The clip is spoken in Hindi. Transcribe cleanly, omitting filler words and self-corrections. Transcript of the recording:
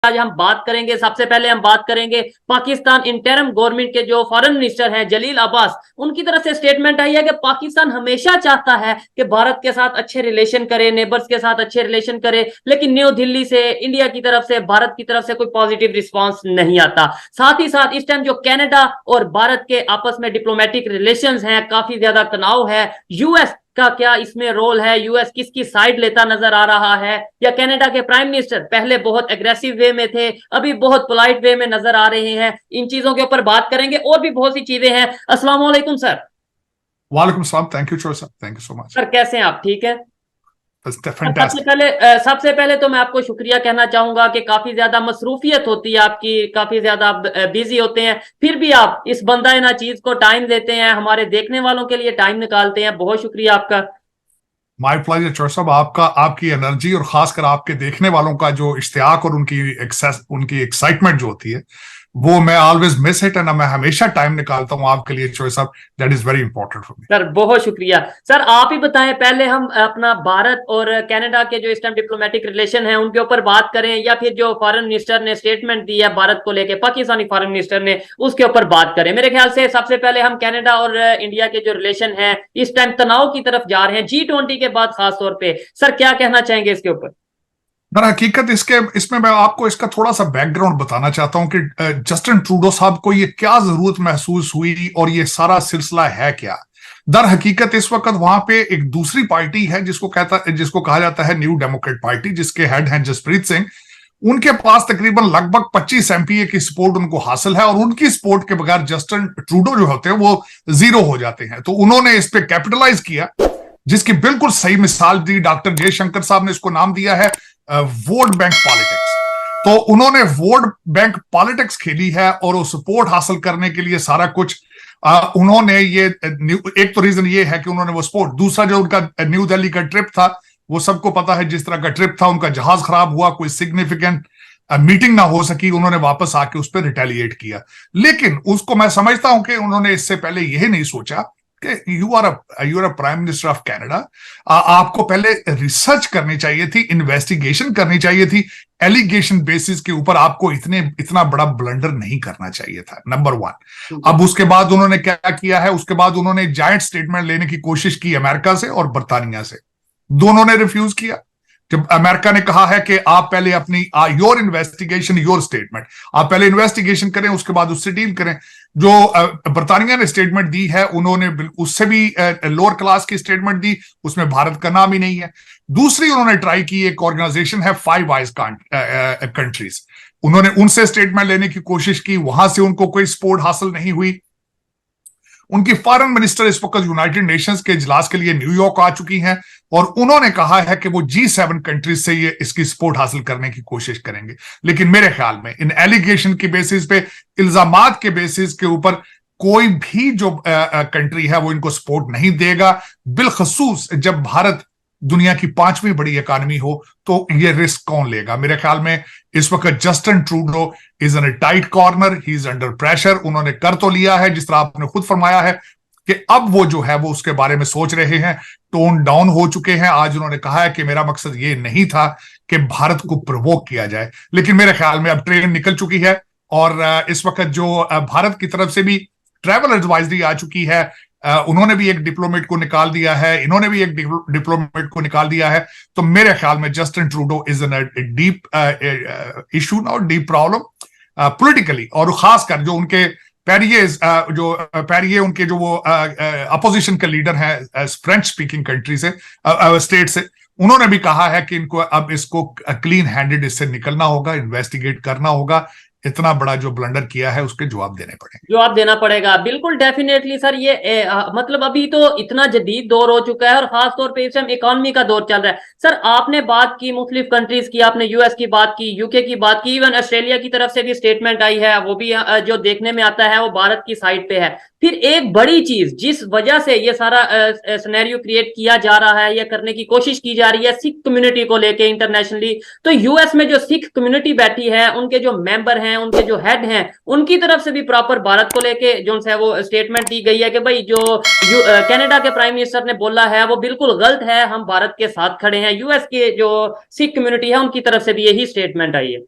आज हम बात करेंगे। सबसे पहले हम बात करेंगे पाकिस्तान इंटरिम गवर्नमेंट के जो फॉरेन मिनिस्टर हैं जलील अब्बास, उनकी तरफ से स्टेटमेंट आई है कि पाकिस्तान हमेशा चाहता है कि भारत के साथ अच्छे रिलेशन करे, नेबर्स के साथ अच्छे रिलेशन करे, लेकिन न्यू दिल्ली से, इंडिया की तरफ से, भारत की तरफ से कोई पॉजिटिव रिस्पांस नहीं आता। साथ ही साथ इस टाइम जो कनाडा और भारत के आपस में डिप्लोमेटिक रिलेशंस हैं, काफी ज्यादा तनाव है। यूएस का क्या इसमें रोल है, यूएस किसकी साइड लेता नजर आ रहा है, या कनाडा के प्राइम मिनिस्टर पहले बहुत एग्रेसिव वे में थे, अभी बहुत पोलाइट वे में नजर आ रहे हैं? इन चीजों के ऊपर बात करेंगे, और भी बहुत सी चीजें हैं। अस्सलाम वालेकुम सर। वालेकुम सलाम। Thank you sir, thank you so much. Sir कैसे हैं आप? ठीक है। सबसे फैंटास्टिक। पहले सबसे पहले तो मैं आपको शुक्रिया कहना चाहूंगा कि काफी ज्यादा मसरूफियत होती है आपकी, काफी ज्यादा आप बिजी होते हैं, फिर भी आप इस बंदा ना चीज को टाइम देते हैं, हमारे देखने वालों के लिए टाइम निकालते हैं। बहुत शुक्रिया आपका। माय प्लेजर चौर साहब, आपका, आपकी एनर्जी और खासकर आपके देखने वालों का जो इश्तियाक और उनकी एक्साइटमेंट जो होती है, वो मैं ऑलवेज मिस इट, एंड मैं हमेशा टाइम निकालता हूं आपके लिए चौर साहब। That is very important for me. Sir बहुत शुक्रिया। सर आप ही बताएं, पहले हम अपना भारत और कनाडा के जो इस टाइम डिप्लोमेटिक रिलेशन है उनके ऊपर बात करें, या फिर जो फॉरेन मिनिस्टर ने स्टेटमेंट दी है भारत को लेके, पाकिस्तानी फॉरेन मिनिस्टर ने, उसके ऊपर बात करें? मेरे ख्याल से सबसे पहले हम कनाडा और इंडिया के जो रिलेशन है इस टाइम तनाव की तरफ जा रहे हैं, G20 के बाद खासतौर पर। सर क्या कहना चाहेंगे इसके ऊपर? दर हकीकत इसमें मैं आपको इसका थोड़ा सा बैकग्राउंड बताना चाहता हूं कि जस्टिन ट्रूडो साहब को ये क्या जरूरत महसूस हुई और ये सारा सिलसिला है क्या। दर हकीकत इस वक्त वहां पे एक दूसरी पार्टी है जिसको कहा जाता है न्यू डेमोक्रेट पार्टी, जिसके हेड हैं जसप्रीत सिंह। उनके पास तकरीबन लगभग 25 एमपीए की सपोर्ट उनको हासिल है, और उनकी सपोर्ट के बगैर जस्टिन ट्रूडो जो होते हैं वो जीरो हो जाते हैं। तो उन्होंने इस पे कैपिटलाइज किया, जिसकी बिल्कुल सही मिसाल दी डॉक्टर जयशंकर साहब ने। इसको नाम दिया है वोट बैंक पॉलिटिक्स। तो उन्होंने वोट बैंक पॉलिटिक्स खेली है, और वो सपोर्ट हासिल करने के लिए सारा कुछ उन्होंने ये एक तो रीजन ये है कि उन्होंने वो सपोर्ट, दूसरा जो उनका न्यू दिल्ली का ट्रिप था, वो सबको पता है जिस तरह का ट्रिप था, उनका जहाज खराब हुआ, कोई सिग्निफिकेंट मीटिंग ना हो सकी, उन्होंने वापस आके उस पर रिटेलिएट किया। लेकिन उसको मैं समझता हूं कि उन्होंने इससे पहले यही नहीं सोचा कि you are a prime minister of Canada, आपको पहले रिसर्च करनी चाहिए थी, इन्वेस्टिगेशन करनी चाहिए थी, एलिगेशन बेसिस के ऊपर आपको इतना बड़ा ब्लंडर नहीं करना चाहिए था, नंबर वन। अब उसके बाद उन्होंने क्या किया है, उसके बाद उन्होंने जायंट स्टेटमेंट लेने की कोशिश की अमेरिका से और बर्तानिया से, दोनों ने रिफ्यूज किया। जब अमेरिका ने कहा है कि आप पहले अपनी योर इन्वेस्टिगेशन, योर स्टेटमेंट, आप पहले इन्वेस्टिगेशन करें, उसके बाद उससे डील करें। जो बर्तानिया ने स्टेटमेंट दी है, उन्होंने उससे भी लोअर क्लास की स्टेटमेंट दी, उसमें भारत का नाम ही नहीं है। दूसरी उन्होंने ट्राई की, एक ऑर्गेनाइजेशन है फाइव आइज कंट्रीज, उन्होंने उनसे स्टेटमेंट लेने की कोशिश की, वहां से उनको कोई सपोर्ट हासिल नहीं हुई। उनकी फॉरेन मिनिस्टर इस वक्त यूनाइटेड नेशंस के इजलास के लिए न्यूयॉर्क आ चुकी हैं, और उन्होंने कहा है कि वो G7 कंट्रीज से ये इसकी सपोर्ट हासिल करने की कोशिश करेंगे। लेकिन मेरे ख्याल में इन एलिगेशन की बेसिस पे, इल्जामात के बेसिस के ऊपर, कोई भी जो कंट्री है वो इनको सपोर्ट नहीं देगा। बिलखसूस जब भारत दुनिया की 5वीं बड़ी इकॉनमी हो, तो ये रिस्क कौन लेगा? मेरे ख्याल में इस वक्त Justin Trudeau is in a tight corner, he is under pressure. उन्होंने कर तो लिया है, जिस तरह आपने खुद फरमाया है कि अब वो जो है वो उसके बारे में सोच रहे हैं, टोन डाउन हो चुके हैं। आज उन्होंने कहा है कि मेरा मकसद ये नहीं था कि भारत को प्रवोक किया जाए, लेकिन मेरे ख्याल में अब ट्रेन निकल चुकी है, और इस वक्त जो भारत की तरफ से भी ट्रैवल एडवाइजरी आ चुकी है, उन्होंने भी एक डिप्लोमेट को निकाल दिया है, इन्होंने भी एक डिप्लोमेट को निकाल दिया है। तो मेरे ख्याल में Justin Trudeau is in deep issue और डीप प्रॉब्लम पॉलिटिकली, और खासकर जो उनके पैरिये उनके जो वो अपोजिशन के लीडर हैं फ्रेंच स्पीकिंग कंट्री से, स्टेट से, उन्होंने भी कहा है कि इनको अब इसको क्लीन हैंडेड इससे निकलना होगा, इन्वेस्टिगेट करना होगा, इतना बड़ा जो ब्लंडर किया है उसके जवाब देने पड़ेंगे। जवाब देना पड़ेगा, बिल्कुल डेफिनेटली सर। ये मतलब अभी तो इतना जदीद दौर हो चुका है, और खास तौर पे इस टाइम इकोनॉमी का दौर चल रहा है। सर आपने बात की मुख्तलिफ कंट्रीज की, आपने यूएस की बात की, यूके की बात की, इवन ऑस्ट्रेलिया की तरफ से भी स्टेटमेंट आई है, वो भी जो देखने में आता है वो भारत की साइड पे है। फिर एक बड़ी चीज जिस वजह से ये सारा सिनेरियो क्रिएट किया जा रहा है, या करने की कोशिश की जा रही है सिख कम्युनिटी को लेके इंटरनेशनली, तो यूएस में जो सिख कम्युनिटी बैठी है, उनके जो मेंबर हैं, उनके जो हेड हैं, उनकी तरफ से भी प्रॉपर भारत को लेके जो है वो स्टेटमेंट दी गई है कि भाई जो कनाडा के प्राइम मिनिस्टर ने बोला है वो बिल्कुल गलत है, हम भारत के साथ खड़े हैं। यूएस के जो सिख कम्युनिटी है उनकी तरफ से भी यही स्टेटमेंट आई है।